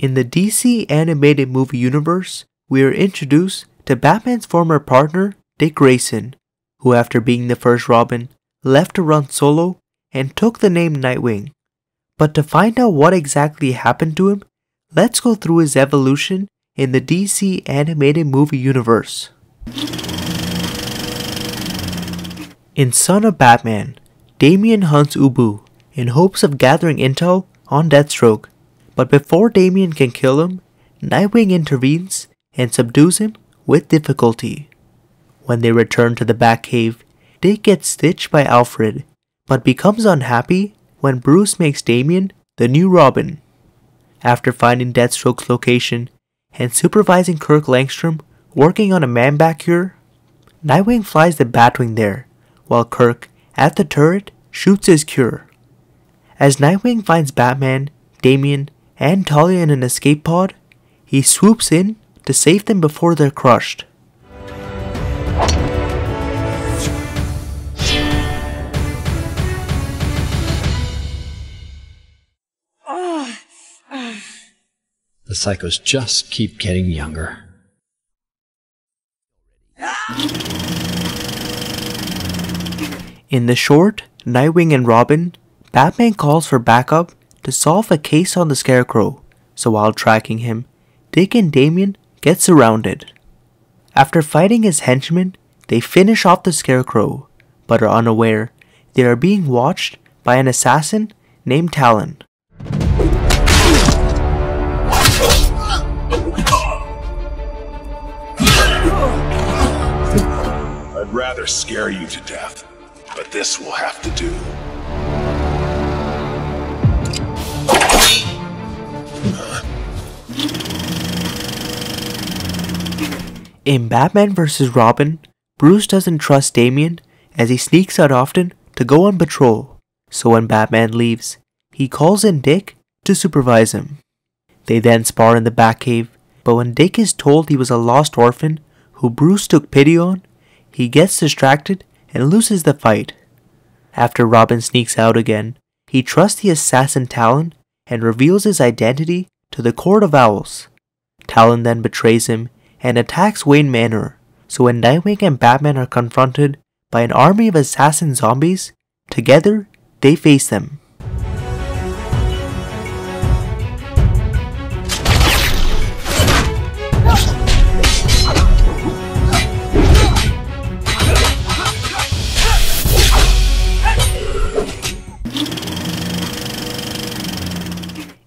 In the DC animated movie universe, we are introduced to Batman's former partner, Dick Grayson, who after being the first Robin, left to run solo and took the name Nightwing. But to find out what exactly happened to him, let's go through his evolution in the DC animated movie universe. In Son of Batman, Damian hunts Ubu in hopes of gathering intel on Deathstroke, but before Damian can kill him, Nightwing intervenes and subdues him with difficulty. When they return to the Batcave, Dick gets stitched by Alfred, but becomes unhappy when Bruce makes Damian the new Robin. After finding Deathstroke's location and supervising Kirk Langstrom working on a Man-Bat cure, Nightwing flies the Batwing there, while Kirk, at the turret, shoots his cure. As Nightwing finds Batman, Damian, and Talia in an escape pod, he swoops in to save them before they're crushed. The psychos just keep getting younger. In the short, Nightwing and Robin, Batman calls for backup to solve a case on the Scarecrow, so while tracking him, Dick and Damian get surrounded. After fighting his henchmen, they finish off the Scarecrow, but are unaware they are being watched by an assassin named Talon. I'd rather scare you to death, but this will have to do. In Batman vs. Robin, Bruce doesn't trust Damian as he sneaks out often to go on patrol, so when Batman leaves, he calls in Dick to supervise him. They then spar in the Batcave, but when Dick is told he was a lost orphan who Bruce took pity on, he gets distracted and loses the fight. After Robin sneaks out again, he trusts the assassin Talon and reveals his identity to the Court of Owls. Talon then betrays him and attacks Wayne Manor, so when Nightwing and Batman are confronted by an army of assassin zombies, together they face them.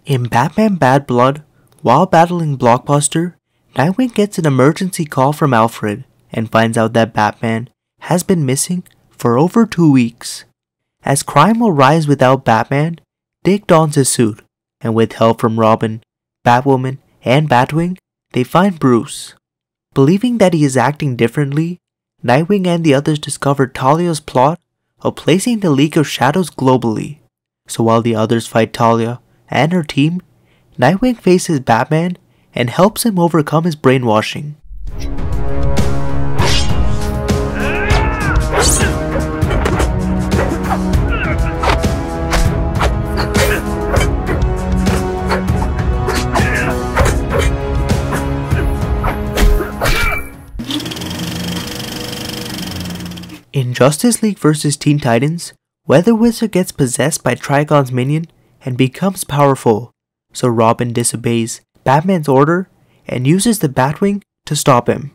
In Batman Bad Blood, while battling Blockbuster, Nightwing gets an emergency call from Alfred and finds out that Batman has been missing for over 2 weeks. As crime will rise without Batman, Dick dons his suit, and with help from Robin, Batwoman, and Batwing, they find Bruce. Believing that he is acting differently, Nightwing and the others discover Talia's plot of placing the League of Shadows globally. So while the others fight Talia and her team, Nightwing faces Batman and helps him overcome his brainwashing. In Justice League vs. Teen Titans, Weather Wizard gets possessed by Trigon's minion and becomes powerful, so Robin disobeys Batman's order and uses the Batwing to stop him.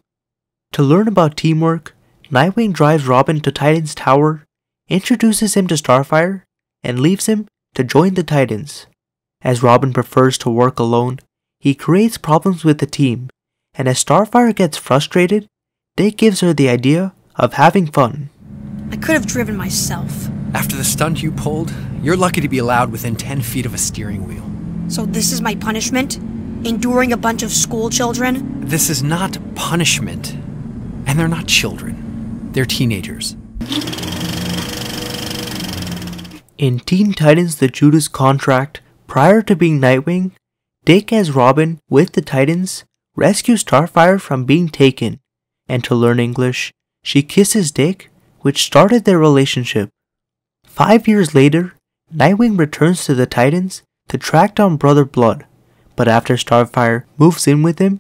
To learn about teamwork, Nightwing drives Robin to Titan's tower, introduces him to Starfire, and leaves him to join the Titans. As Robin prefers to work alone, he creates problems with the team, and as Starfire gets frustrated, Dick gives her the idea of having fun. I could have driven myself. After the stunt you pulled, you're lucky to be allowed within 10 feet of a steering wheel. So this is my punishment? Enduring a bunch of school children? This is not punishment. And they're not children. They're teenagers. In Teen Titans The Judas Contract, prior to being Nightwing, Dick as Robin with the Titans rescues Starfire from being taken, and to learn English, she kisses Dick, which started their relationship. 5 years later, Nightwing returns to the Titans to track down Brother Blood, But after Starfire moves in with him,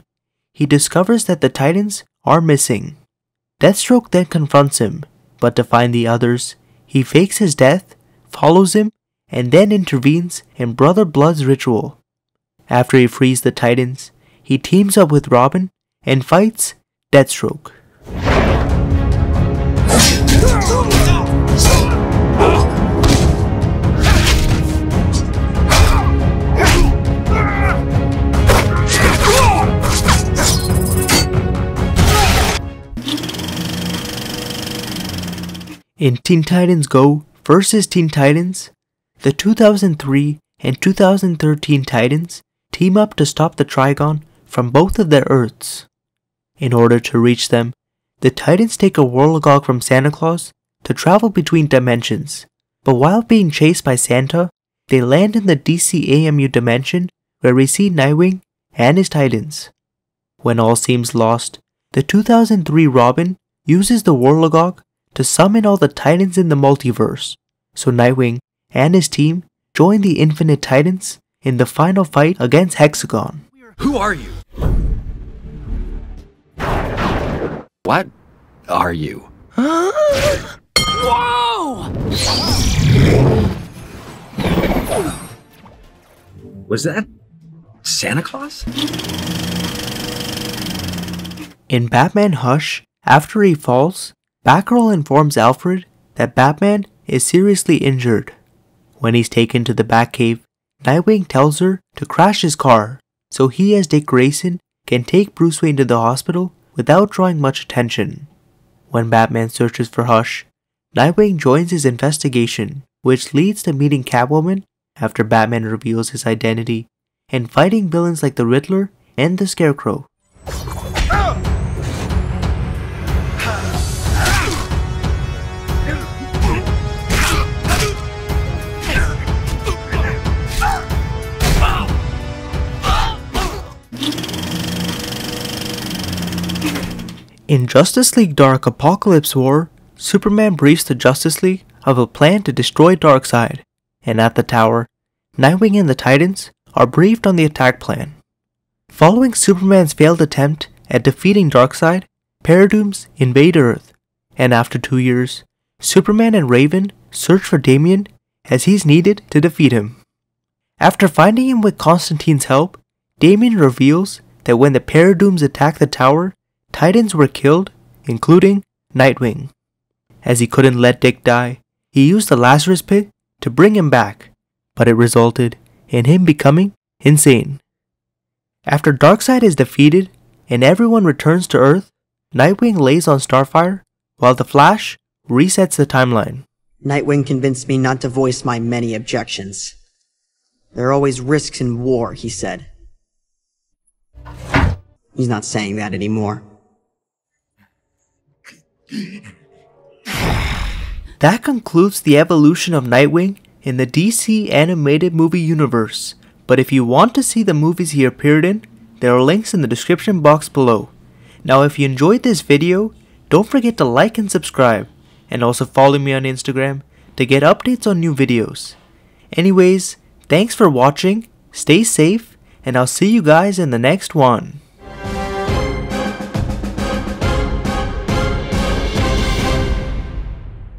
he discovers that the Titans are missing. Deathstroke then confronts him, but to find the others, he fakes his death, follows him, and then intervenes in Brother Blood's ritual. After he frees the Titans, he teams up with Robin and fights Deathstroke. In Teen Titans Go vs. Teen Titans, the 2003 and 2013 Titans team up to stop the Trigon from both of their Earths. In order to reach them, the Titans take a Whirligog from Santa Claus to travel between dimensions, but while being chased by Santa, they land in the DCAMU dimension where we see Nightwing and his Titans. When all seems lost, the 2003 Robin uses the Whirligog to summon all the Titans in the multiverse, so Nightwing and his team join the Infinite Titans in the final fight against Hexagon. Who are you? What are you? Whoa! Was that Santa Claus? In Batman Hush, after he falls, Batgirl informs Alfred that Batman is seriously injured. When he's taken to the Batcave, Nightwing tells her to crash his car, so he as Dick Grayson can take Bruce Wayne to the hospital without drawing much attention. When Batman searches for Hush, Nightwing joins his investigation, which leads to meeting Catwoman after Batman reveals his identity, and fighting villains like the Riddler and the Scarecrow. In Justice League Dark Apokolips War, Superman briefs the Justice League of a plan to destroy Darkseid, and at the tower, Nightwing and the Titans are briefed on the attack plan. Following Superman's failed attempt at defeating Darkseid, Paradooms invade Earth, and after 2 years, Superman and Raven search for Damian as he's needed to defeat him. After finding him with Constantine's help, Damian reveals that when the Paradooms attacked the tower, Titans were killed, including Nightwing. As he couldn't let Dick die, he used the Lazarus Pit to bring him back, but it resulted in him becoming insane. After Darkseid is defeated and everyone returns to Earth, Nightwing lays on Starfire while the Flash resets the timeline. Nightwing convinced me not to voice my many objections. There are always risks in war, he said. He's not saying that anymore. That concludes the evolution of Nightwing in the DC animated movie universe, but if you want to see the movies he appeared in, there are links in the description box below. Now if you enjoyed this video, don't forget to like and subscribe, and also follow me on Instagram to get updates on new videos. Anyways, thanks for watching, stay safe, and I'll see you guys in the next one.